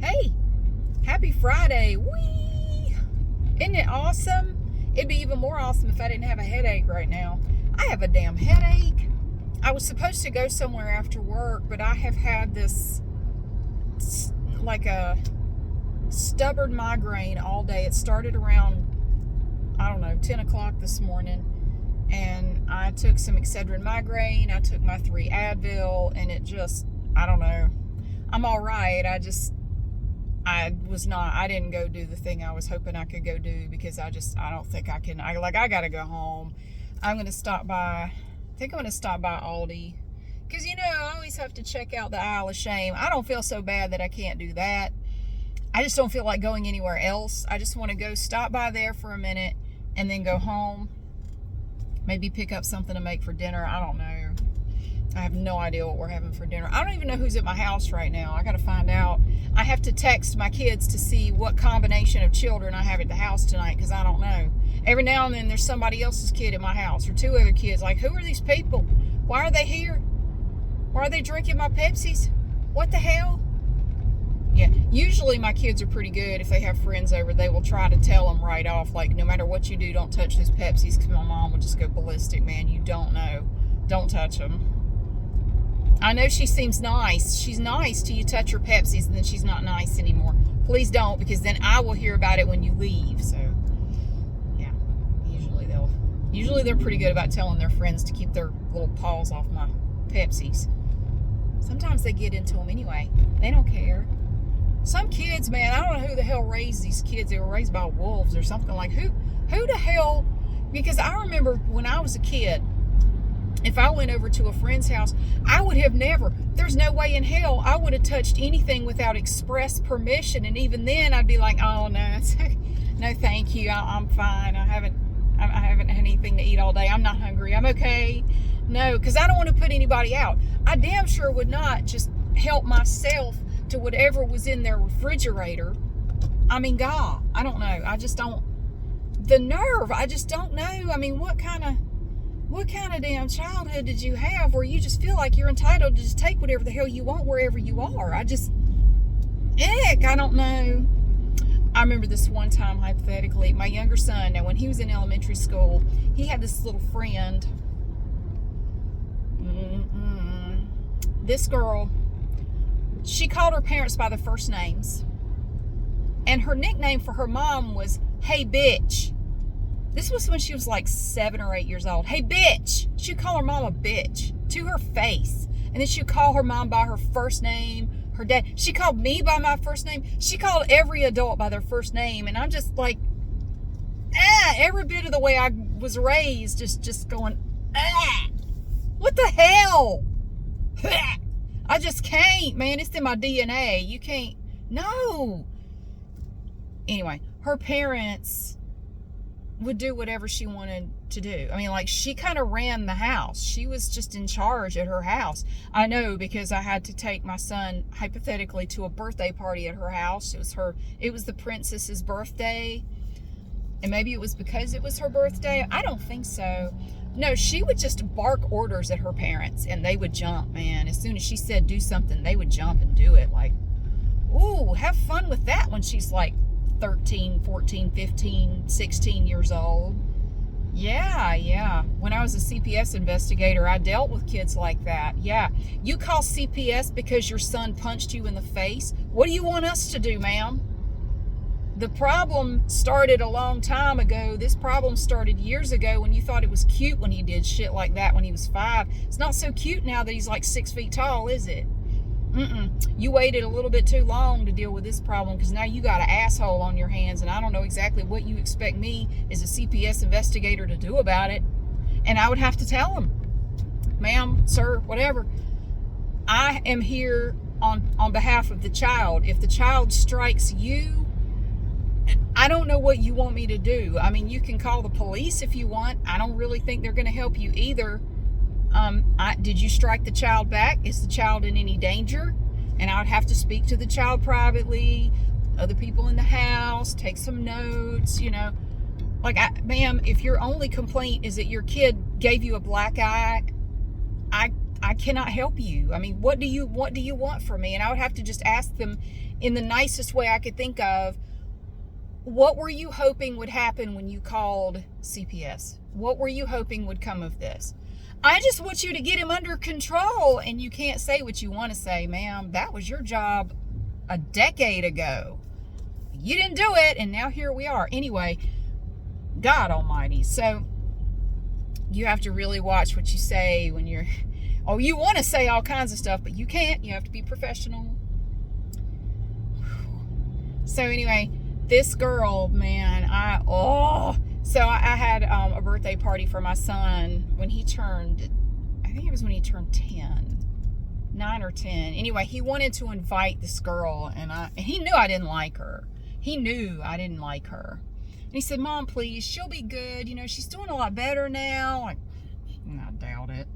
Hey, happy Friday. Whee! Isn't it awesome? It'd be even more awesome if I didn't have a headache right now. I have a damn headache. I was supposed to go somewhere after work, but I have had this, like a stubborn migraine all day. It started around, 10 o'clock this morning. And I took some Excedrin migraine. I took my 3 Advil, and it just, I don't know. I'm all right. I didn't go do the thing I was hoping I could go do because I don't think I can. I gotta go home. I think I'm gonna stop by Aldi. Because, I always have to check out the aisle of shame. I don't feel so bad that I can't do that. I just don't feel like going anywhere else. I just want to go stop by there for a minute and then go home. Maybe pick up something to make for dinner. I don't know. I have no idea what we're having for dinner. I don't even know who's at my house right now. I got to find out. I have to text my kids to see what combination of children I have at the house tonight because I don't know. Every now and then there's somebody else's kid at my house or 2 other kids. Like, who are these people? Why are they here? Why are they drinking my Pepsis? What the hell? Yeah, usually my kids are pretty good. If they have friends over, they will try to tell them right off, like, no matter what you do, don't touch those Pepsis because my mom will just go ballistic, man. You don't know. Don't touch them. I know she seems nice. She's nice till you touch her Pepsis, and then she's not nice anymore. Please don't, because then I will hear about it when you leave. So, yeah, usually they're pretty good about telling their friends to keep their little paws off my Pepsis. Sometimes they get into them anyway. They don't care. Some kids, man, I don't know who the hell raised these kids. They were raised by wolves or something. Like, who the hell? Because I remember when I was a kid, if I went over to a friend's house, I would have never, there's no way in hell I would have touched anything without express permission. And even then I'd be like, oh no, no thank you, I'm fine. I haven't had anything to eat all day. I'm not hungry. I'm okay. No, because I don't want to put anybody out. I damn sure would not just help myself to whatever was in their refrigerator. I mean, God, I don't know. I just don't, the nerve, I just don't know. I mean, what kind of damn childhood did you have where you just feel like you're entitled to just take whatever the hell you want wherever you are? I don't know. I remember this one time, hypothetically, my younger son, now when he was in elementary school, he had this little friend. This girl, she called her parents by the first names. And her nickname for her mom was, hey, bitch. This was when she was like 7 or 8 years old. Hey, bitch. She'd call her mom a bitch to her face. And then she'd call her mom by her first name, her dad. She called me by my first name. She called every adult by their first name. And I'm just like, every bit of the way I was raised, just going, what the hell? I just can't, man. It's in my DNA. You can't. No. Anyway, her parents would do whatever she wanted to do. I mean, like, she kind of ran the house. She was just in charge at her house. I know, because I had to take my son, hypothetically, to a birthday party at her house. It was the princess's birthday. And maybe it was because it was her birthday. I don't think so. No, she would just bark orders at her parents, and they would jump, man. As soon as she said do something, they would jump and do it. Like, ooh, have fun with that when she's like 13, 14, 15, 16 years old. Yeah. When I was a CPS investigator, I dealt with kids like that. Yeah. You call CPS because your son punched you in the face? What do you want us to do, ma'am? The problem started a long time ago. This problem started years ago when you thought it was cute when he did shit like that when he was 5. It's not so cute now that he's like 6 feet tall, is it? You waited a little bit too long to deal with this problem because now you got an asshole on your hands, and I don't know exactly what you expect me as a CPS investigator to do about it. And I would have to tell him, ma'am, sir, whatever, I am here on behalf of the child. If the child strikes you, I don't know what you want me to do. I mean, you can call the police if you want. I don't really think they're going to help you either. Did you strike the child back? Is the child in any danger? And I would have to speak to the child privately, other people in the house, take some notes, Like, ma'am, if your only complaint is that your kid gave you a black eye, I I cannot help you. I mean, what do you want from me? And I would have to just ask them in the nicest way I could think of, what were you hoping would happen when you called CPS? What were you hoping would come of this? I just want you to get him under control. And you can't say what you want to say. Ma'am, that was your job a decade ago. You didn't do it, and now here we are. Anyway, God almighty. So you have to really watch what you say when you're, oh, you want to say all kinds of stuff, but you can't. You have to be professional. So anyway, this girl, man, so I had a birthday party for my son when he turned, I think it was when he turned 10, 9 or 10. Anyway, he wanted to invite this girl, and he knew I didn't like her. He knew I didn't like her. And he said, Mom, please, she'll be good. You know, she's doing a lot better now. I doubt it.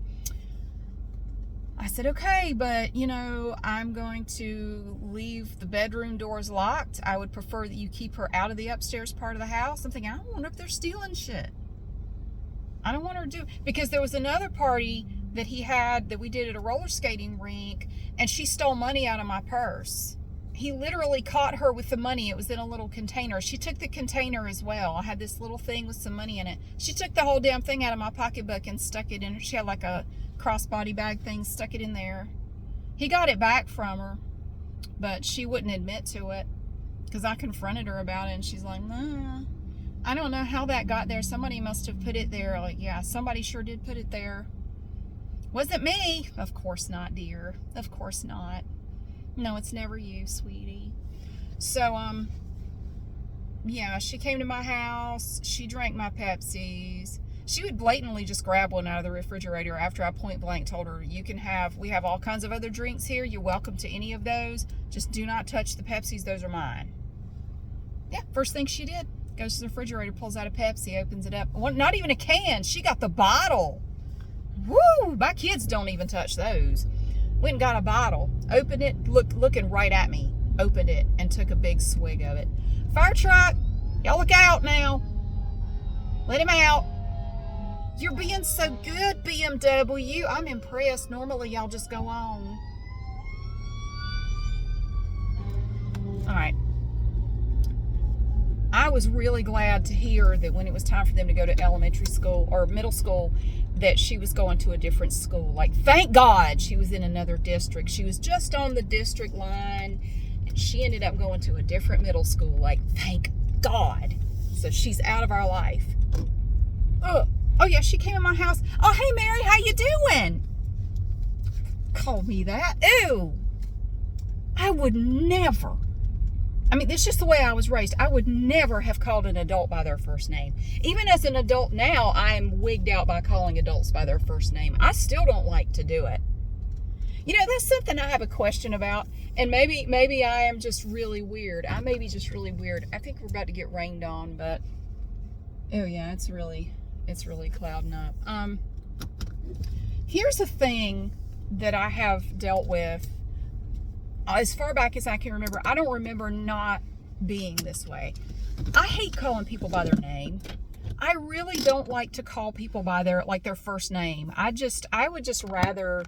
I said, okay, but, you know, I'm going to leave the bedroom doors locked. I would prefer that you keep her out of the upstairs part of the house. I'm thinking, I don't want her up there stealing shit. I don't want her to do, because there was another party that he had that we did at a roller skating rink, and she stole money out of my purse. He literally caught her with the money. It was in a little container. She took the container as well. I had this little thing with some money in it. She took the whole damn thing out of my pocketbook and stuck it in. She had like a crossbody bag thing, stuck it in there. He got it back from her, but she wouldn't admit to it because I confronted her about it, and she's like, nah, I don't know how that got there. Somebody must have put it there. Like, yeah, somebody sure did put it there. Wasn't me. Of course not, dear. Of course not. No, it's never you, sweetie. So, yeah, she came to my house. She drank my Pepsis. She would blatantly just grab one out of the refrigerator after I point blank told her, we have all kinds of other drinks here. You're welcome to any of those. Just do not touch the Pepsis. Those are mine. Yeah, first thing she did, goes to the refrigerator, pulls out a Pepsi, opens it up. Well, not even a can. She got the bottle. Woo! My kids don't even touch those. Went and got a bottle, opened it, looking right at me, opened it, and took a big swig of it. Fire truck, y'all look out now. Let him out. You're being so good, BMW. I'm impressed. Normally, y'all just go on. All right. I was really glad to hear that when it was time for them to go to elementary school or middle school, that she was going to a different school. Like, thank God she was in another district. She was just on the district line, and she ended up going to a different middle school. Like, thank God. So she's out of our life. Oh yeah, she came in my house. Oh, hey, Mary, how you doing? Called me that. Ew. I would never. I mean, it's just the way I was raised. I would never have called an adult by their first name. Even as an adult now, I'm wigged out by calling adults by their first name. I still don't like to do it. You know, that's something I have a question about. And maybe I am just really weird. I may be just really weird. I think we're about to get rained on, but oh yeah, it's really clouding up. Here's a thing that I have dealt with as far back as I can remember. I don't remember not being this way. I hate calling people by their name. I really don't like to call people by their first name. I would just rather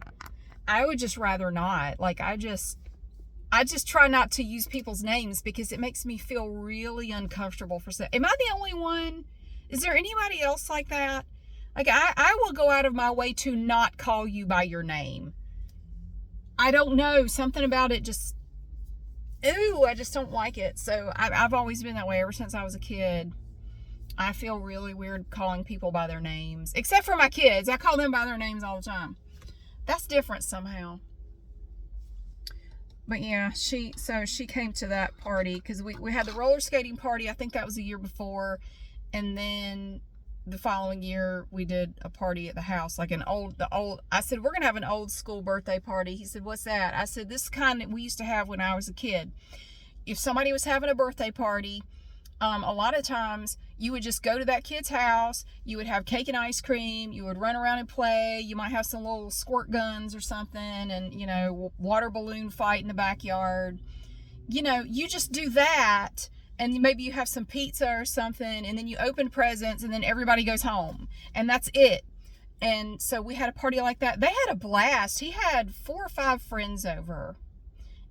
not. Like, I just try not to use people's names because it makes me feel really uncomfortable for some. Am I the only one? Is there anybody else like that? Like, I will go out of my way to not call you by your name. I don't know. Something about it just, I just don't like it. So I've always been that way ever since I was a kid. I feel really weird calling people by their names. Except for my kids. I call them by their names all the time. That's different somehow. But yeah, she came to that party because we had the roller skating party. I think that was the year before. And then the following year we did a party at the house, like I said, we're going to have an old school birthday party. He said, what's that? I said, this kind that we used to have when I was a kid. If somebody was having a birthday party, a lot of times you would just go to that kid's house. You would have cake and ice cream. You would run around and play. You might have some little squirt guns or something, and, you know, water balloon fight in the backyard. You know, you just do that. And maybe you have some pizza or something, and then you open presents, and then everybody goes home. And that's it. And so we had a party like that. They had a blast. He had 4 or 5 friends over,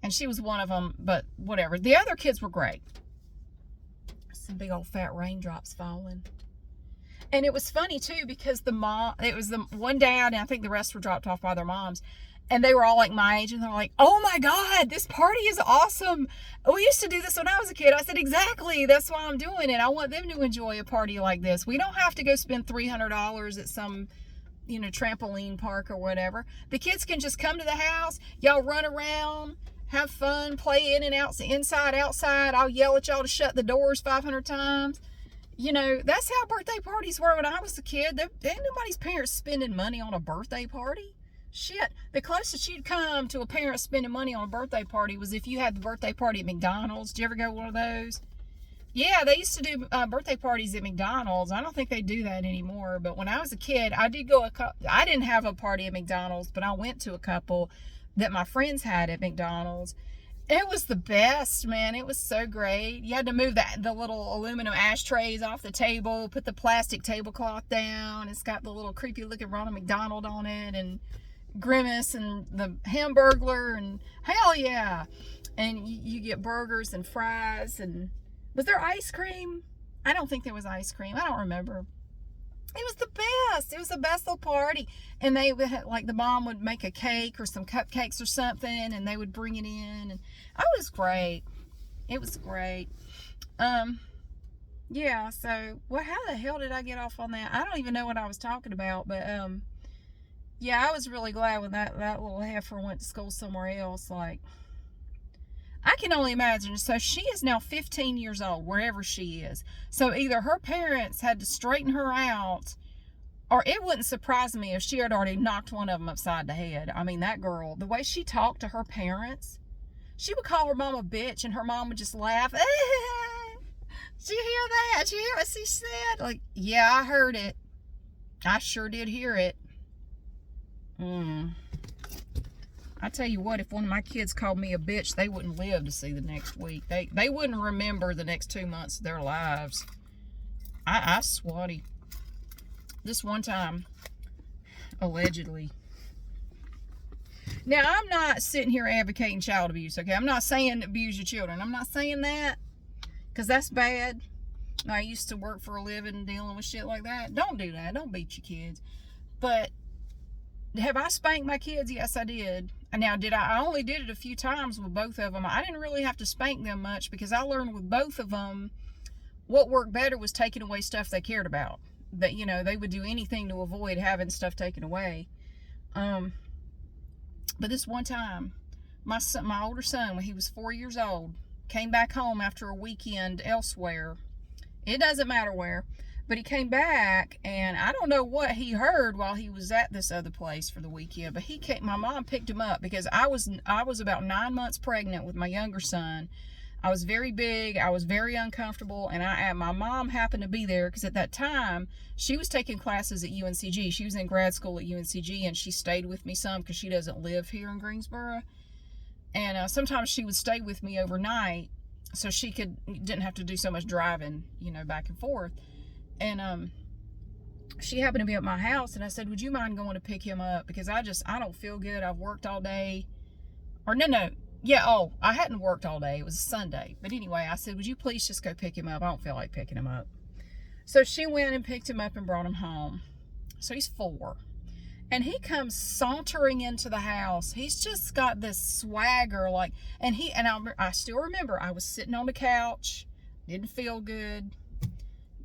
and she was one of them, but whatever. The other kids were great. Some big old fat raindrops falling. And it was funny too, because it was the one dad, and I think the rest were dropped off by their moms. And they were all like my age, and they're like, oh my God, this party is awesome. We used to do this when I was a kid. I said, exactly. That's why I'm doing it. I want them to enjoy a party like this. We don't have to go spend $300 at some, trampoline park or whatever. The kids can just come to the house. Y'all run around, have fun, play in and out, inside, outside. I'll yell at y'all to shut the doors 500 times. That's how birthday parties were when I was a kid. There ain't nobody's parents spending money on a birthday party. Shit, the closest you'd come to a parent spending money on a birthday party was if you had the birthday party at McDonald's. Did you ever go to one of those? Yeah, they used to do birthday parties at McDonald's. I don't think they do that anymore. But when I was a kid, I did go I didn't have a party at McDonald's, but I went to a couple that my friends had at McDonald's. It was the best, man. It was so great. You had to move the little aluminum ashtrays off the table, put the plastic tablecloth down. It's got the little creepy looking Ronald McDonald on it, and Grimace and the Hamburglar, and hell yeah. And you get burgers and fries. And was there ice cream? I don't think there was ice cream. I don't remember. It was the best. It was the best little party. And they would like, the mom would make a cake or some cupcakes or something, and they would bring it in. And it was great. It was great. Yeah, so how the hell did I get off on that? I don't even know what I was talking about, but yeah, I was really glad when that little heifer went to school somewhere else. Like, I can only imagine. So she is now 15 years old, wherever she is. So either her parents had to straighten her out, or it wouldn't surprise me if she had already knocked one of them upside the head. I mean, that girl, the way she talked to her parents, she would call her mom a bitch, and her mom would just laugh. Did you hear that? Did you hear what she said? Like, yeah, I heard it. I sure did hear it. I tell you what, if one of my kids called me a bitch, they wouldn't live to see the next week. They wouldn't remember the next 2 months of their lives. I swatty. This one time, allegedly. Now, I'm not sitting here advocating child abuse, okay? I'm not saying abuse your children. I'm not saying that, because that's bad. I used to work for a living dealing with shit like that. Don't do that. Don't beat your kids. But have I spanked my kids? Yes, I did. Now, I only did it a few times with both of them. I didn't really have to spank them much, because I learned with both of them what worked better was taking away stuff they cared about. That, they would do anything to avoid having stuff taken away. But this one time, my older son, when he was 4 years old, came back home after a weekend elsewhere. It doesn't matter where. But he came back, and I don't know what he heard while he was at this other place for the weekend. But my mom picked him up, because I was about 9 months pregnant with my younger son. I was very big. I was very uncomfortable, and my mom happened to be there, because at that time she was taking classes at UNCG. She was in grad school at UNCG, and she stayed with me some, because she doesn't live here in Greensboro. And sometimes she would stay with me overnight, so she didn't have to do so much driving, back and forth. And she happened to be at my house, and I said, would you mind going to pick him up? Because I don't feel good. I've worked all day. Or no. Yeah, I hadn't worked all day. It was a Sunday. But anyway, I said, would you please just go pick him up? I don't feel like picking him up. So she went and picked him up and brought him home. So he's 4. And he comes sauntering into the house. He's just got this swagger, and I still remember, I was sitting on the couch, didn't feel good.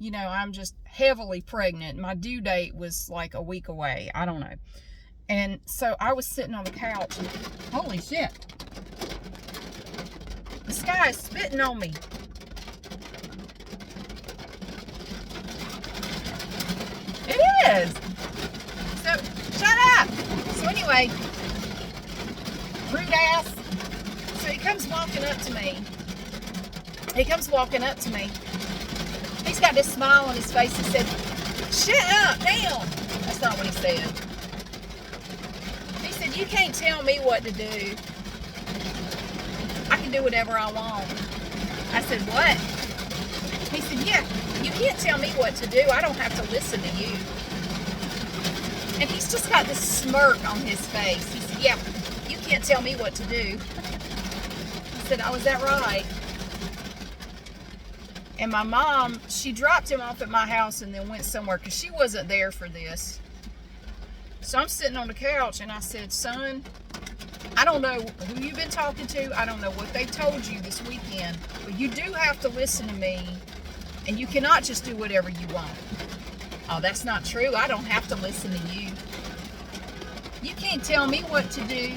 I'm just heavily pregnant. My due date was like a week away. I don't know. And so I was sitting on the couch, and holy shit, this guy is spitting on me. It is. So, shut up. So anyway, rude ass. So he comes walking up to me. He's got this smile on his face. He said, shut up, damn. That's not what he said. He said, you can't tell me what to do. I can do whatever I want. I said, what? He said, yeah, you can't tell me what to do. I don't have to listen to you. And he's just got this smirk on his face. He said, yeah, you can't tell me what to do. I said, oh, is that right? And my mom, she dropped him off at my house and then went somewhere because she wasn't there for this. So I'm sitting on the couch and I said, son, I don't know who you've been talking to. I don't know what they told you this weekend. But you do have to listen to me. And you cannot just do whatever you want. Oh, that's not true. I don't have to listen to you. You can't tell me what to do.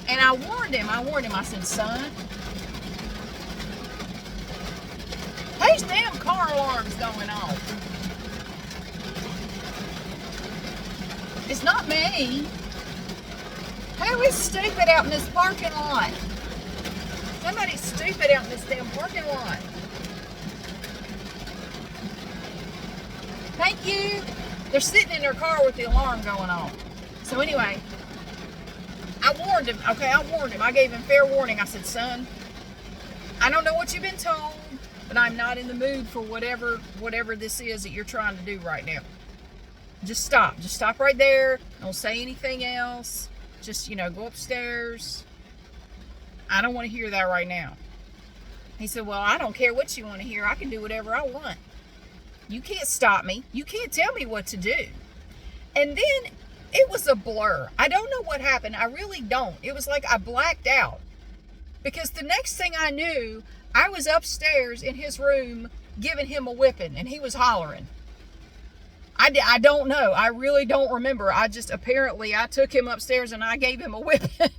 And I warned him. I said, son, these damn car alarms going off. It's not me. Who is stupid out in this parking lot? Somebody's stupid out in this damn parking lot. Thank you. They're sitting in their car with the alarm going on. So anyway, I warned him. Okay, I warned him. I gave him fair warning. I said, son, I don't know what you've been told, but I'm not in the mood for whatever this is that you're trying to do right now. Just stop. Just stop right there. Don't say anything else. Just, go upstairs. I don't want to hear that right now. He said, well, I don't care what you want to hear. I can do whatever I want. You can't stop me. You can't tell me what to do. And then it was a blur. I don't know what happened. I really don't. It was like I blacked out. Because the next thing I knew, I was upstairs in his room giving him a whipping, and he was hollering. I don't know. I really don't remember. Apparently I took him upstairs and I gave him a whipping.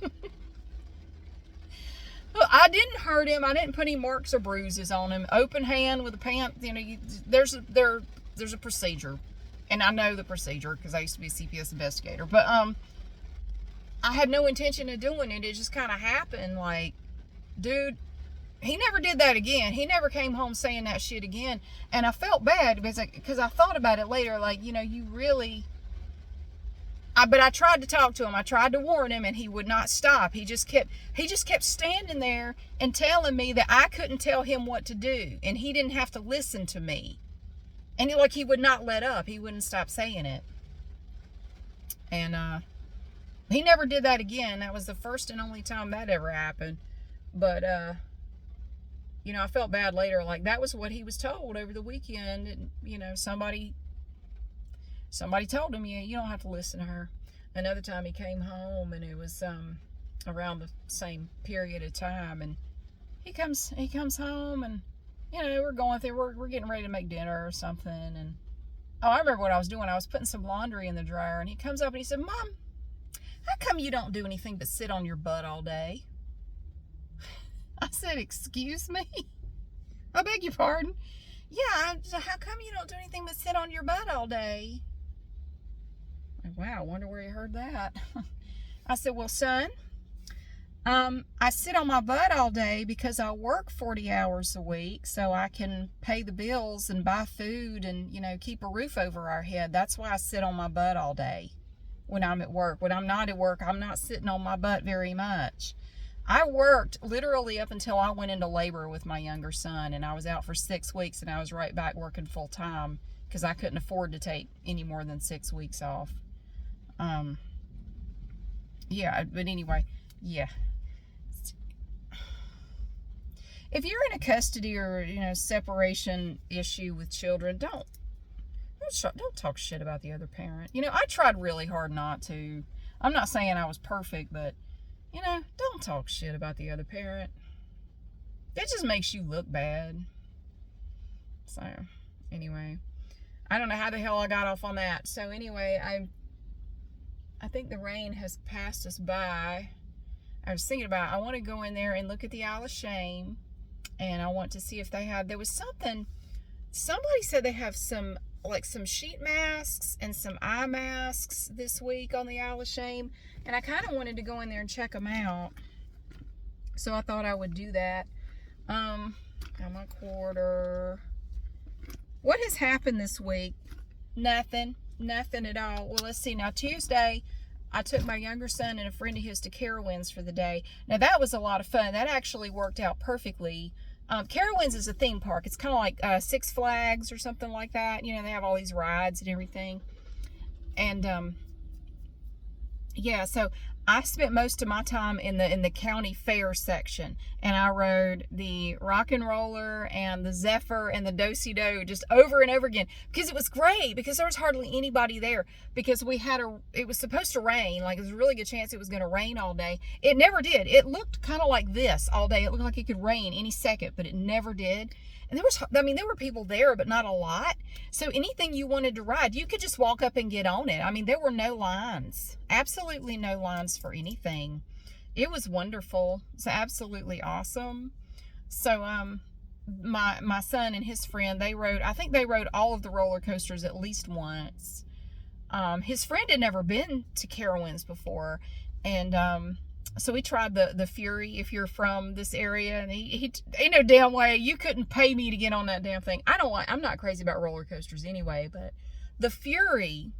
I didn't hurt him. I didn't put any marks or bruises on him. Open hand with a pant. There's a procedure, and I know the procedure because I used to be a CPS investigator. But I had no intention of doing it. It just kind of happened. Like, dude, he never did that again. He never came home saying that shit again. And I felt bad because I thought about it later. Like, you really. But I tried to talk to him. I tried to warn him, and he would not stop. He just kept standing there and telling me that I couldn't tell him what to do, and he didn't have to listen to me. And he would not let up. He wouldn't stop saying it. And he never did that again. That was the first and only time that ever happened. But I felt bad later. Like, that was what he was told over the weekend. And somebody told him, you don't have to listen to her. Another time he came home, and it was around the same period of time, and he comes home, and we're going through, we're getting ready to make dinner or something, and I remember what I was doing. I was putting some laundry in the dryer, and he comes up and he said, Mom, how come you don't do anything but sit on your butt all day? I said, excuse me? I beg your pardon? Yeah, how come you don't do anything but sit on your butt all day? Wow, I wonder where he heard that. I said, well, son, I sit on my butt all day because I work 40 hours a week so I can pay the bills and buy food and, keep a roof over our head. That's why I sit on my butt all day when I'm at work. When I'm not at work, I'm not sitting on my butt very much. I worked literally up until I went into labor with my younger son, and I was out for 6 weeks, and I was right back working full time because I couldn't afford to take any more than 6 weeks off. But anyway, yeah. If you're in a custody or, separation issue with children, don't talk shit about the other parent. I tried really hard not to. I'm not saying I was perfect, but, don't talk shit about the other parent. It just makes you look bad. So, anyway, I don't know how the hell I got off on that. So, anyway, I think the rain has passed us by. I was thinking about, I want to go in there and look at the Isle of Shame. And I want to see if there was something, somebody said they have some sheet masks and some eye masks this week on the Isle of Shame. And I kind of wanted to go in there and check them out. So I thought I would do that. Got my quarter. What has happened this week? Nothing at all. Well, let's see. Now, Tuesday, I took my younger son and a friend of his to Carowinds for the day. Now, that was a lot of fun. That actually worked out perfectly Carowinds is a theme park. It's kind of like Six Flags or something like that. You know, they have all these rides and everything. And yeah, so I spent most of my time in the county fair section, and I rode the rock and roller and the Zephyr and the do-si-do just over and over again, because it was great, because there was hardly anybody there, because it was supposed to rain. Like, it was a really good chance it was going to rain all day. It never did. It looked kind of like this all day. It looked like it could rain any second, but it never did. And there were people there, but not a lot. So anything you wanted to ride, you could just walk up and get on it. I mean, there were no lines, absolutely no lines for anything. It was wonderful. It's absolutely awesome. So, my son and his friend, I think they rode all of the roller coasters at least once. His friend had never been to Carowinds before. And, so we tried the Fury, if you're from this area, and he ain't no damn way you couldn't pay me to get on that damn thing. I'm not crazy about roller coasters anyway, but the Fury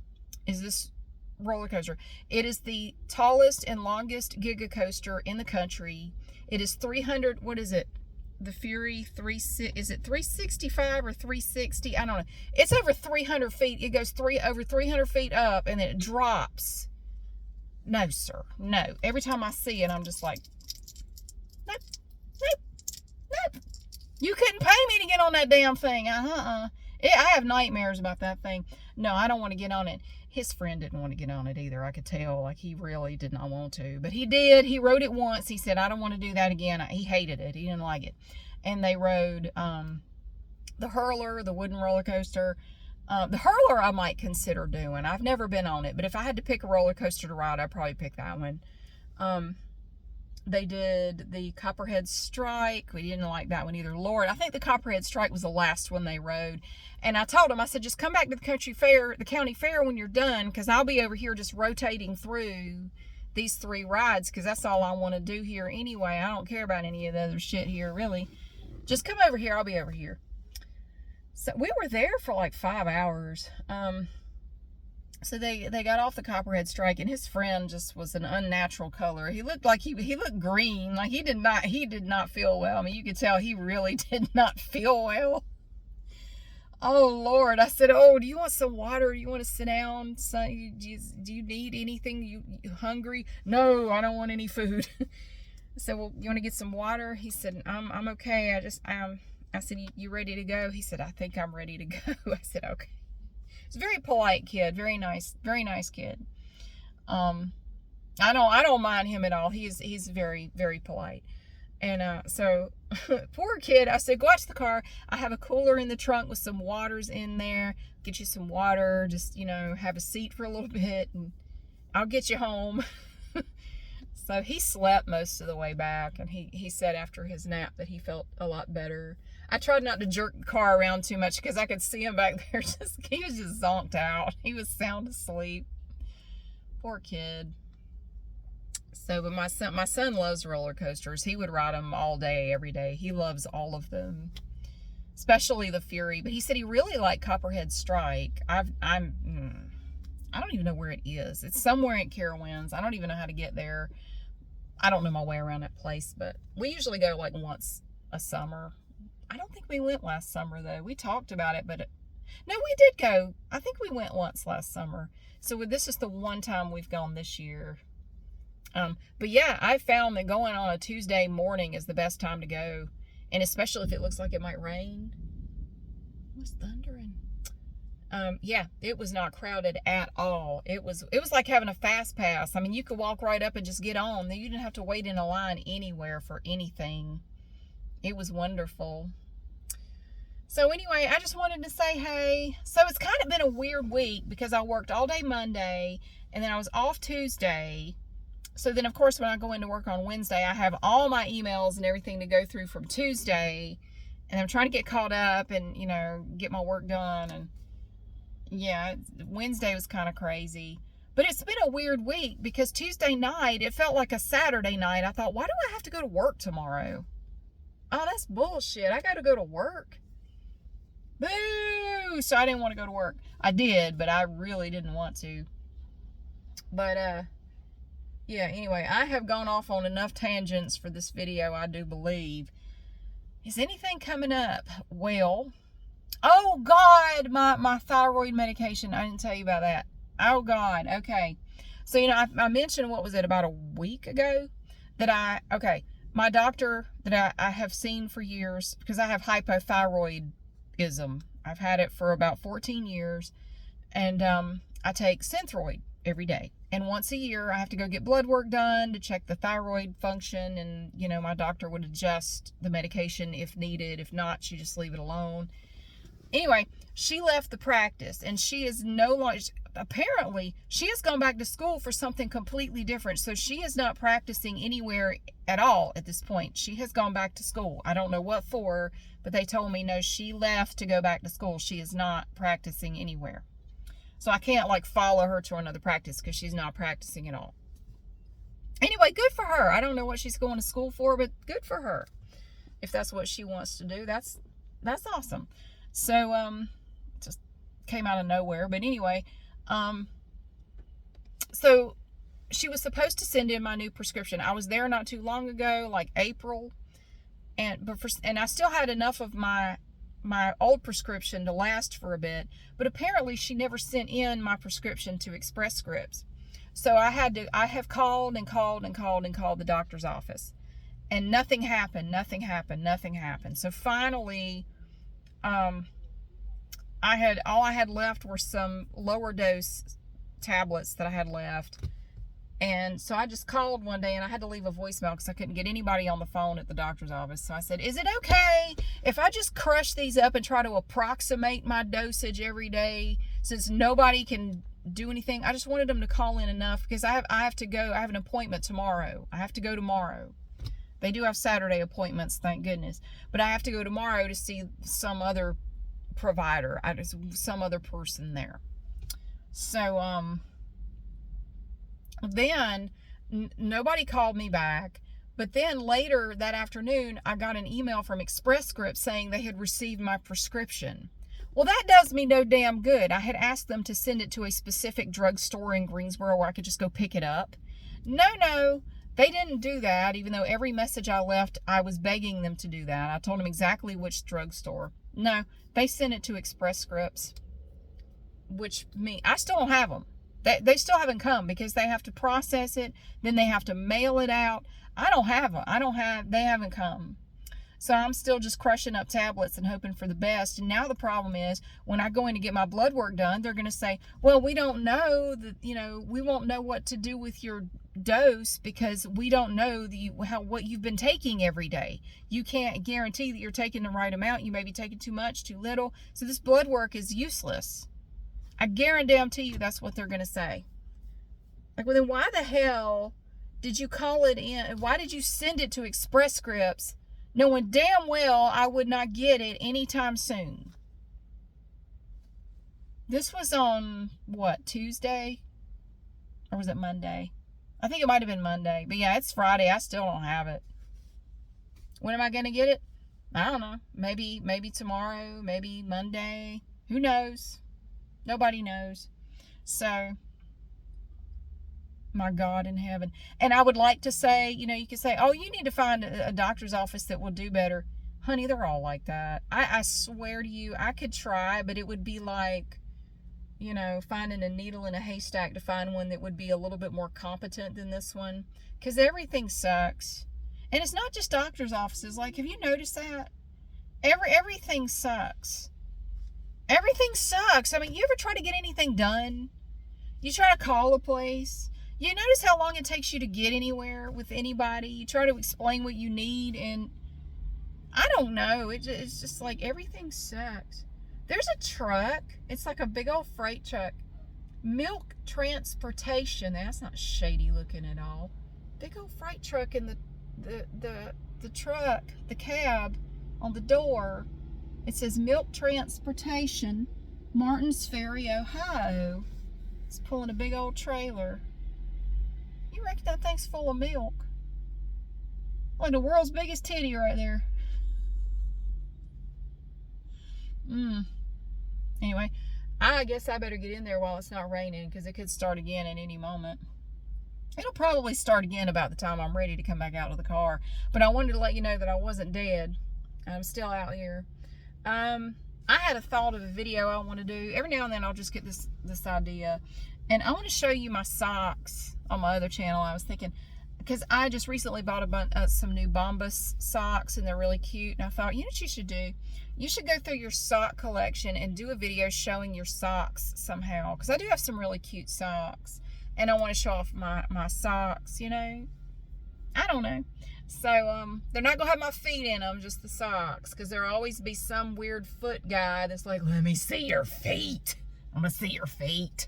is this roller coaster. It is the tallest and longest giga coaster in the country. It is 300, what is it? The Fury is it 365 or 360? I don't know. It's over 300 feet. It goes over 300 feet up, and then it drops. No, sir. No. Every time I see it, I'm just like, nope, nope, nope. You couldn't pay me to get on that damn thing. I have nightmares about that thing. No, I don't want to get on it. His friend didn't want to get on it either. I could tell. Like, he really did not want to. But he did. He rode it once. He said, I don't want to do that again. He hated it. He didn't like it. And they rode the Hurler, the wooden roller coaster. The Hurler I might consider doing. I've never been on it, but if I had to pick a roller coaster to ride, I'd probably pick that one. They did the Copperhead Strike. We didn't like that one either. Lord, I think the Copperhead Strike was the last one they rode. And I told them, I said, just come back to the county fair when you're done, because I'll be over here just rotating through these 3 rides, because that's all I want to do here anyway. I don't care about any of the other shit here, really. Just come over here. I'll be over here. So we were there for like 5 hours. So they got off the Copperhead Strike, and his friend just was an unnatural color. He looked like he looked green. Like, he did not feel well. I mean, you could tell he really did not feel well. Oh Lord. I said, oh, do you want some water? Do you want to sit down? Son, do you need anything? You hungry? No, I don't want any food. I said, well, you want to get some water? He said, I'm okay. I said, you ready to go? He said, I think I'm ready to go. I said, okay. He's a very polite kid. Very nice kid. I don't mind him at all. He's very, very polite. And so, poor kid, I said, go out to the car. I have a cooler in the trunk with some waters in there. Get you some water. Just, have a seat for a little bit, and I'll get you home. So he slept most of the way back, and he said after his nap that he felt a lot better. I tried not to jerk the car around too much, because I could see him back there. He was just zonked out. He was sound asleep. Poor kid. So, but my son loves roller coasters. He would ride them all day, every day. He loves all of them, especially the Fury. But he said he really liked Copperhead Strike. I don't even know where it is. It's somewhere in Carowinds. I don't even know how to get there. I don't know my way around that place, but we usually go like once a summer. I don't think we went last summer, though. We talked about it, but no, we did go. I think we went once last summer. So this is the one time we've gone this year. But yeah, I found that going on a Tuesday morning is the best time to go, and especially if it looks like it might rain. What's thundering? Yeah, it was not crowded at all. It was like having a fast pass. I mean, you could walk right up and just get on. You didn't have to wait in a line anywhere for anything. It was wonderful. So anyway, I just wanted to say hey. So it's kind of been a weird week, because I worked all day Monday, and then I was off Tuesday. So then, of course, when I go into work on Wednesday, I have all my emails and everything to go through from Tuesday, and I'm trying to get caught up and, get my work done. And yeah, Wednesday was kind of crazy. But it's been a weird week, because Tuesday night, it felt like a Saturday night. I thought, why do I have to go to work tomorrow? Oh, that's bullshit. I got to go to work. Boo! So I didn't want to go to work. I did, but I really didn't want to. But, yeah, anyway, I have gone off on enough tangents for this video, I do believe. Is anything coming up? Well, oh God, my thyroid medication. I didn't tell you about that. Oh God. Okay. So, I mentioned, what was it, about a week ago, that my doctor that I have seen for years, because I have hypothyroidism. I've had it for about 14 years. And I take Synthroid every day. And once a year, I have to go get blood work done to check the thyroid function. And, my doctor would adjust the medication if needed. If not, she just leave it alone. Anyway, she left the practice, and she is no longer, apparently, she has gone back to school for something completely different. So she is not practicing anywhere at all at this point. She has gone back to school. I don't know what for, but they told me, no, she left to go back to school. She is not practicing anywhere. So I can't follow her to another practice because she's not practicing at all. Anyway, good for her. I don't know what she's going to school for, but good for her. If that's what she wants to do, that's awesome. So, just came out of nowhere. But anyway, so she was supposed to send in my new prescription. I was there not too long ago, like April. And I still had enough of my old prescription to last for a bit, but apparently she never sent in my prescription to Express Scripts. So I have called and called and called and called the doctor's office, and nothing happened. So finally, all I had left were some lower dose tablets that I had left. And so I just called one day, and I had to leave a voicemail because I couldn't get anybody on the phone at the doctor's office. So I said, is it okay if I just crush these up and try to approximate my dosage every day, since nobody can do anything? I just wanted them to call in enough, because I have to go. I have an appointment tomorrow. I have to go tomorrow. They do have Saturday appointments, thank goodness. But I have to go tomorrow to see some other provider, some other person there. So, then nobody called me back. But then later that afternoon, I got an email from Express Scripts saying they had received my prescription. Well, that does me no damn good. I had asked them to send it to a specific drugstore in Greensboro where I could just go pick it up. No, they didn't do that, even though every message I left, I was begging them to do that. I told them exactly which drugstore. No, they sent it to Express Scripts, which I still don't have them. They still haven't come, because they have to process it, then they have to mail it out. I don't have them. They haven't come. So I'm still just crushing up tablets and hoping for the best. And now the problem is, when I go in to get my blood work done, they're going to say, well, we don't know that, we won't know what to do with your dose, because we don't know what you've been taking every day. You can't guarantee that you're taking the right amount. You may be taking too much, too little. So this blood work is useless. I guarantee you that's what they're going to say. Well, then why the hell did you call it in? Why did you send it to Express Scripts knowing damn well I would not get it anytime soon? This was on, Tuesday? Or was it Monday? I think it might have been Monday. But yeah, it's Friday. I still don't have it. When am I going to get it? I don't know. Maybe tomorrow. Maybe Monday. Who knows? Nobody knows. So, my God in heaven. And I would like to say, you can say, oh, you need to find a doctor's office that will do better. Honey, they're all like that. I swear to you, I could try, but it would be like, finding a needle in a haystack to find one that would be a little bit more competent than this one. Because everything sucks. And it's not just doctor's offices. Have you noticed that? Everything sucks. Everything sucks. I mean, you ever try to get anything done? You try to call a place. You notice how long it takes you to get anywhere with anybody. You try to explain what you need, and I don't know. It's just everything sucks. There's a truck. It's like a big old freight truck. Milk transportation. That's not shady looking at all. Big old freight truck, and the truck, the cab on the door, it says Milk Transportation, Martins Ferry, Ohio. It's pulling a big old trailer. You reckon that thing's full of milk? The world's biggest titty right there. Anyway, I guess I better get in there while it's not raining, because it could start again at any moment. It'll probably start again about the time I'm ready to come back out of the car. But I wanted to let you know that I wasn't dead. I'm still out here. I had a thought of a video I want to do. Every now and then I'll just get this idea. And I want to show you my socks on my other channel. I was thinking, because I just recently bought some new Bombas socks, and they're really cute. And I thought, you know what you should do? You should go through your sock collection and do a video showing your socks somehow. Because I do have some really cute socks. And I want to show off my socks, you know. I don't know. So, they're not going to have my feet in them, just the socks. Because there'll always be some weird foot guy that's like, let me see your feet. I want to see your feet.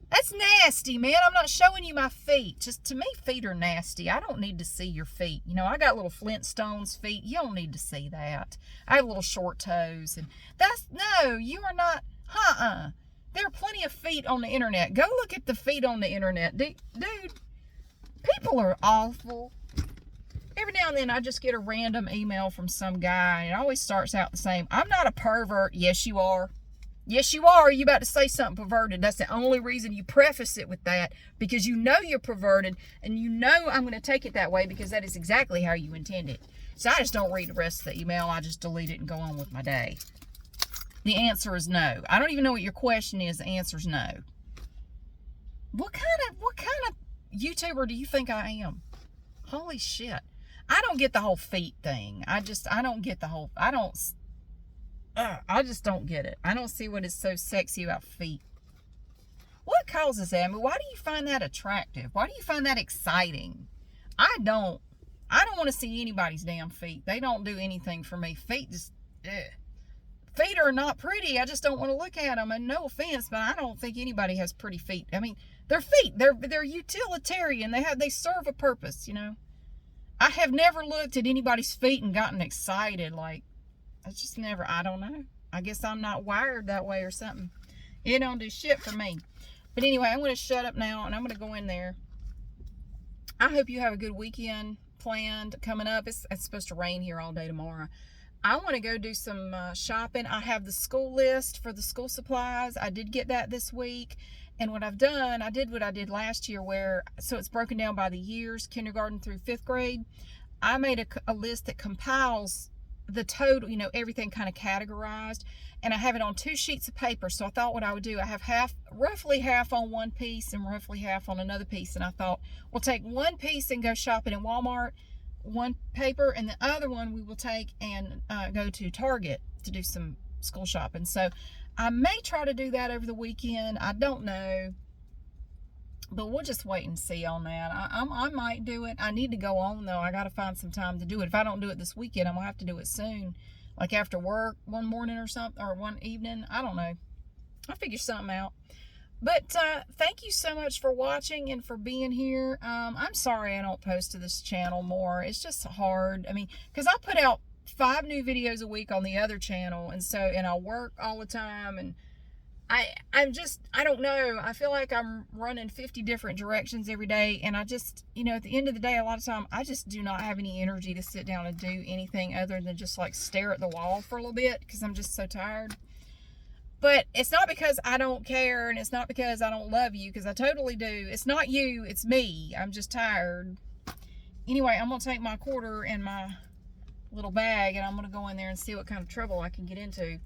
That's nasty, man. I'm not showing you my feet. Just, to me, feet are nasty. I don't need to see your feet. You know, I got little Flintstones feet. You don't need to see that. I have little short toes. And no, you are not, There are plenty of feet on the internet. Go look at the feet on the internet. Dude, people are awful. Every now and then I just get a random email from some guy, and it always starts out the same. I'm not a pervert. Yes, you are. Yes, you are. You about to say something perverted. That's the only reason you preface it with that, because you know you're perverted, and you know I'm going to take it that way because that is exactly how you intend it. So I just don't read the rest of the email. I just delete it and go on with my day. The answer is no. I don't even know what your question is. The answer is no. What kind of YouTuber do you think I am? Holy shit. I don't get the whole feet thing. I just don't get it. I don't see what is so sexy about feet. What causes that? I mean, why do you find that attractive? Why do you find that exciting? I don't want to see anybody's damn feet. They don't do anything for me. Feet just, feet are not pretty. I just don't want to look at them. And no offense, but I don't think anybody has pretty feet. I mean, they're feet. They're utilitarian. They serve a purpose, you know. I have never looked at anybody's feet and gotten excited. Like, I just never, I don't know. I guess I'm not wired that way or something. It don't do shit for me. But anyway, I'm going to shut up now, and I'm going to go in there. I hope you have a good weekend planned coming up. It's supposed to rain here all day tomorrow. I want to go do some shopping. I have the school list for the school supplies. I did get that this week. And what I've done, I did what I did last year, so it's broken down by the years, kindergarten through 5th grade. I made a list that compiles the total, you know, everything kind of categorized. And I have it on 2 sheets of paper. So I thought what I would do, I have roughly half on one piece and roughly half on another piece. And I thought, we'll take one piece and go shopping in Walmart, one paper, and the other one we will take and go to Target to do some school shopping. So I may try to do that over the weekend. I don't know. But we'll just wait and see on that. I might do it. I need to go on, though. I got to find some time to do it. If I don't do it this weekend, I'm going to have to do it soon. Like after work one morning or something, or one evening. I don't know. I'll figure something out. But thank you so much for watching and for being here. I'm sorry I don't post to this channel more. It's just hard. I mean, because I put out 5 new videos a week on the other channel, and I work all the time, and I don't know. I feel like I'm running 50 different directions every day, and I just, you know, at the end of the day, a lot of time, I just do not have any energy to sit down and do anything other than just like stare at the wall for a little bit, because I'm just so tired. But it's not because I don't care, and it's not because I don't love you, because I totally do. It's not you, it's me. I'm just tired. Anyway, I'm going to take my quarter and my little bag, and I'm going to go in there and see what kind of trouble I can get into.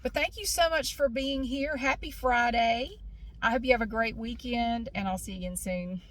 But thank you so much for being here. Happy Friday. I hope you have a great weekend, and I'll see you again soon.